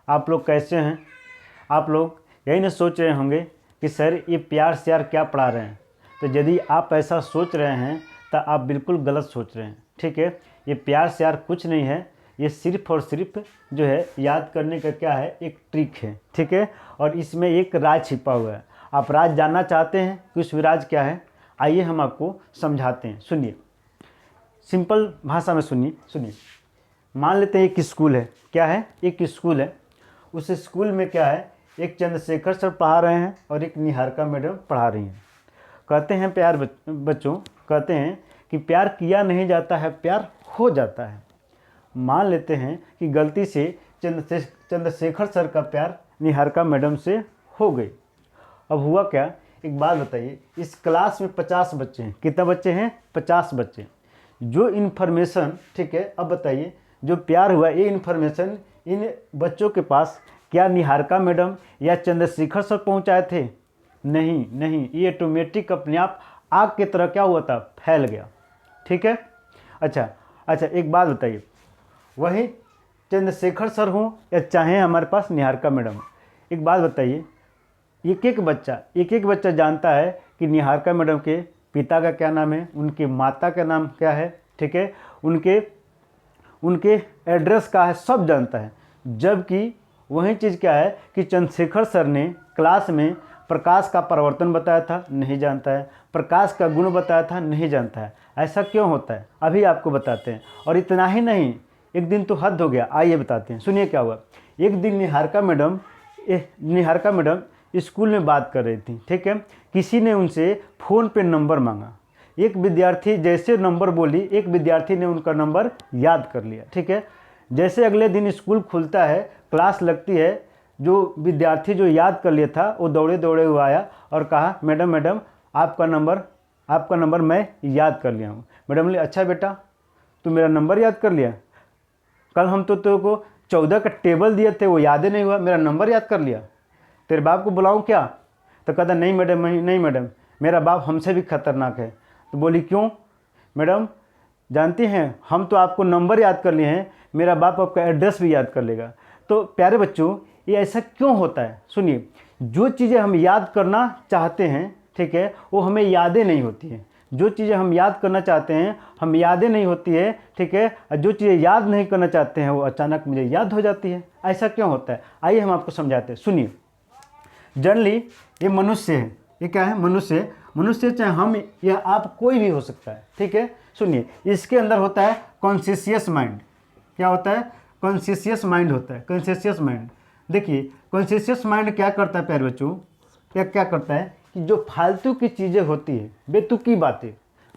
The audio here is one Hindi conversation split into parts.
आप लोग कैसे हैं? आप लोग यही ना सोच रहे होंगे कि सर ये प्यार से यार क्या पढ़ा रहे हैं। तो यदि आप ऐसा सोच रहे हैं तो आप बिल्कुल गलत सोच रहे हैं। ठीक है, ये प्यार से यार कुछ नहीं है, ये सिर्फ और सिर्फ जो है याद करने का क्या है, एक ट्रिक है। ठीक है, और इसमें एक राज छिपा हुआ है। आप राज जानना चाहते हैं कि उस राज क्या है? आइए हम आपको समझाते हैं, सुनिए, सिंपल भाषा में सुनिए। मान लेते हैं एक स्कूल है। क्या है? एक स्कूल है। उस स्कूल में क्या है, एक चंद्रशेखर सर पढ़ा रहे हैं और एक निहारिका मैडम पढ़ा रही हैं। कहते हैं प्यार बच्चों, कहते हैं कि प्यार किया नहीं जाता है, प्यार हो जाता है। मान लेते हैं कि गलती से चंद्रशेखर सर का प्यार निहारिका मैडम से हो गई। अब हुआ क्या, एक बात बताइए, इस क्लास में 50 बच्चे हैं। कितने बच्चे हैं? 50 बच्चे। जो इन्फॉर्मेशन, ठीक है, अब बताइए, जो प्यार हुआ ये इन्फॉर्मेशन इन बच्चों के पास क्या निहारिका मैडम या चंद्रशेखर सर पहुंचाए थे? नहीं, ये ऑटोमेटिक अपने आप आग की तरह क्या हुआ था, फैल गया। ठीक है, अच्छा, एक बात बताइए, वही चंद्रशेखर सर हों या चाहे हमारे पास निहारिका मैडम हो, एक बात बताइए, एक एक बच्चा जानता है कि निहारिका मैडम के पिता का क्या नाम है, उनके माता का नाम क्या है, ठीक है, उनके एड्रेस का है, सब जानता है। जबकि वही चीज़ क्या है कि चंद्रशेखर सर ने क्लास में प्रकाश का परिवर्तन बताया था, नहीं जानता है। प्रकाश का गुण बताया था, नहीं जानता है। ऐसा क्यों होता है, अभी आपको बताते हैं। और इतना ही नहीं, एक दिन तो हद हो गया, आइए बताते हैं। सुनिए क्या हुआ। एक दिन निहारिका मैडम स्कूल में बात कर रही थी। ठीक है, किसी ने उनसे फ़ोन पे नंबर मांगा। एक विद्यार्थी जैसे नंबर बोली, एक विद्यार्थी ने उनका नंबर याद कर लिया। ठीक है, जैसे अगले दिन स्कूल खुलता है, क्लास लगती है, जो विद्यार्थी जो याद कर लिया था वो दौड़े हुए आया और कहा, मैडम आपका नंबर मैं याद कर लिया हूँ। मैडम बोली, अच्छा बेटा, तू मेरा नंबर याद कर लिया? कल हम तो तेरे को 14 का टेबल दिए थे, वो याद ही नहीं हुआ, मेरा नंबर याद कर लिया? तेरे बाप को बुलाऊं क्या? तो कहता, नहीं मैडम, मेरा बाप हमसे भी खतरनाक है। तो बोली, क्यों? मैडम जानती हैं, हम तो आपको नंबर याद कर लिए हैं, मेरा बाप आपका एड्रेस भी याद कर लेगा। तो प्यारे बच्चों, ये ऐसा क्यों होता है? सुनिए, जो चीज़ें हम याद करना चाहते हैं, ठीक है, वो हमें यादें नहीं होती हैं। जो चीज़ें हम याद करना चाहते हैं हम यादें नहीं होती है, ठीक है, और जो चीज़ें याद नहीं करना चाहते हैं वो अचानक मुझे याद हो जाती है। ऐसा क्यों होता है? आइए हम आपको समझाते हैं, सुनिए। जनरली ये मनुष्य है, ये क्या है? मनुष्य चाहे हम या आप कोई भी हो सकता है। ठीक है, सुनिए, इसके अंदर होता है कॉन्शियस माइंड। क्या होता है? कॉन्शियस माइंड होता है, कॉन्शियस माइंड। देखिए, कॉन्शियस माइंड क्या करता है प्यारे बच्चों, क्या करता है कि जो फालतू की चीज़ें होती है, बेतुकी बातें,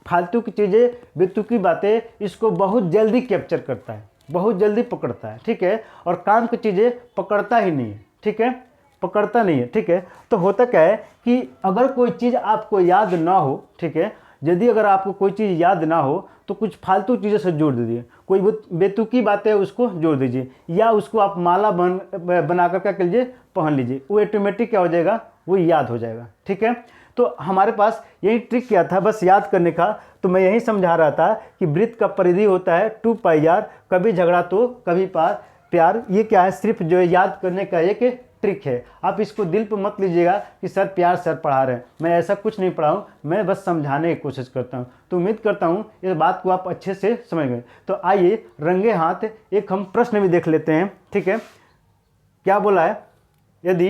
फालतू की चीज़ें, बेतुकी बातें, इसको बहुत जल्दी कैप्चर करता है, बहुत जल्दी पकड़ता है। ठीक है, और काम की चीज़ें पकड़ता ही नहीं है। ठीक है, पकड़ता नहीं है। ठीक है, तो होता क्या है कि अगर कोई चीज़ आपको याद ना हो, ठीक है, यदि अगर आपको कोई चीज़ याद ना हो तो कुछ फालतू चीज़ों से जोड़ दीजिए, कोई बेतुकी बातें उसको जोड़ दीजिए, या उसको आप माला बना कर क्या कर लीजिए, पहन लीजिए, वो ऑटोमेटिक क्या हो जाएगा, वो याद हो जाएगा। ठीक है, तो हमारे पास यही ट्रिक क्या था, बस याद करने का। तो मैं यही समझा रहा था कि वृत्त का परिधि होता है 2πr, कभी झगड़ा तो कभी प्यार। ये क्या है, सिर्फ जो है याद करने का एक ट्रिक है। आप इसको दिल पर मत लीजिएगा कि सर प्यार सर पढ़ा रहे हैं, मैं ऐसा कुछ नहीं पढ़ा हूँ, मैं बस समझाने की कोशिश करता हूँ। तो उम्मीद करता हूँ इस बात को आप अच्छे से समझ गए। तो आइए रंगे हाथ एक हम प्रश्न भी देख लेते हैं। ठीक है, क्या बोला है, यदि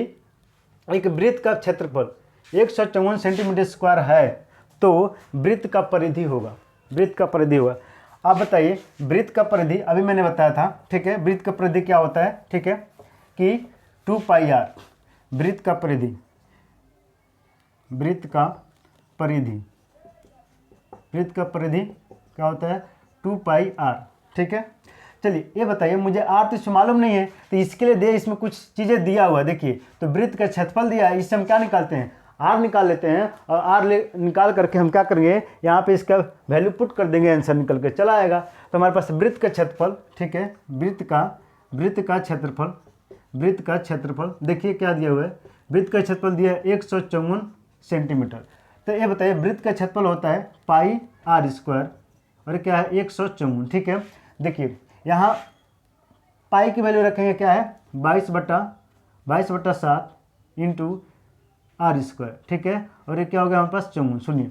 एक वृत्त का क्षेत्रफल 154 सेंटीमीटर स्क्वायर है तो वृत्त का परिधि होगा, वृत्त का परिधि होगा। आप बताइए, वृत्त का परिधि अभी मैंने बताया था। ठीक है, वृत्त का परिधि क्या होता है, ठीक है, कि 2πr, वृत्त का परिधि, वृत्त का परिधि क्या होता है, 2πr। ठीक है, चलिए ये बताइए, मुझे आर तो इसमें मालूम नहीं है, तो इसके लिए दे इसमें कुछ चीज़ें दिया हुआ है। देखिए, तो वृत्त का क्षेत्रफल दिया है, इससे हम क्या निकालते हैं, आर निकाल लेते हैं, और आर निकाल करके हम क्या करेंगे, यहाँ पे इसका वैल्यू पुट कर देंगे, आंसर निकल के चला आएगा। तो हमारे पास वृत्त का क्षेत्रफल, ठीक है, वृत्त का क्षेत्रफल देखिए क्या दिया हुआ है, वृत्त का क्षेत्रफल दिया है 154 सेंटीमीटर। तो ये बताइए, वृत्त का क्षेत्रफल होता है πr², और क्या है, 154। ठीक है, देखिए यहाँ पाई की वैल्यू रखेंगे क्या है, 22/7 इंटू r², ठीक है। और ये क्या हो गया हमारे पास 54। सुनिए,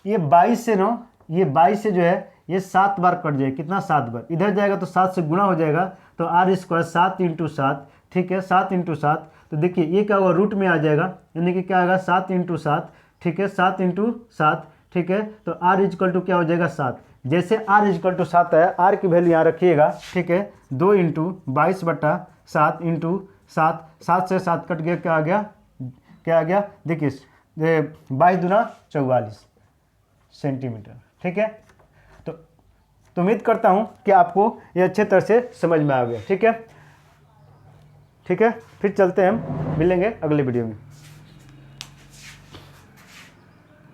ये 22 से ना, ये 22 से जो है ये 7 बार कट जाएगा, कितना 7 बार, इधर जाएगा तो 7 से गुणा हो जाएगा, तो r², 7 इंटू 7, ठीक है, 7 इंटू 7। तो देखिए ये क्या होगा, रूट में आ जाएगा, यानी कि क्या आएगा 7 इंटू 7, ठीक है, 7 इंटू 7, ठीक है। तो r क्या हो जाएगा 7। जैसे r 7 है, r की वैल्यू यहाँ रखिएगा, ठीक है। 2 इंटू 22/7 इंटू 7, 7 से 7 कट गया, क्या आ गया, क्या आ गया, देखिए 22 दूना 44 सेंटीमीटर, ठीक है। तो उम्मीद करता हूँ कि आपको ये अच्छे तरह से समझ में आ गया, ठीक है। ठीक है, फिर चलते हैं, हम मिलेंगे अगले वीडियो में।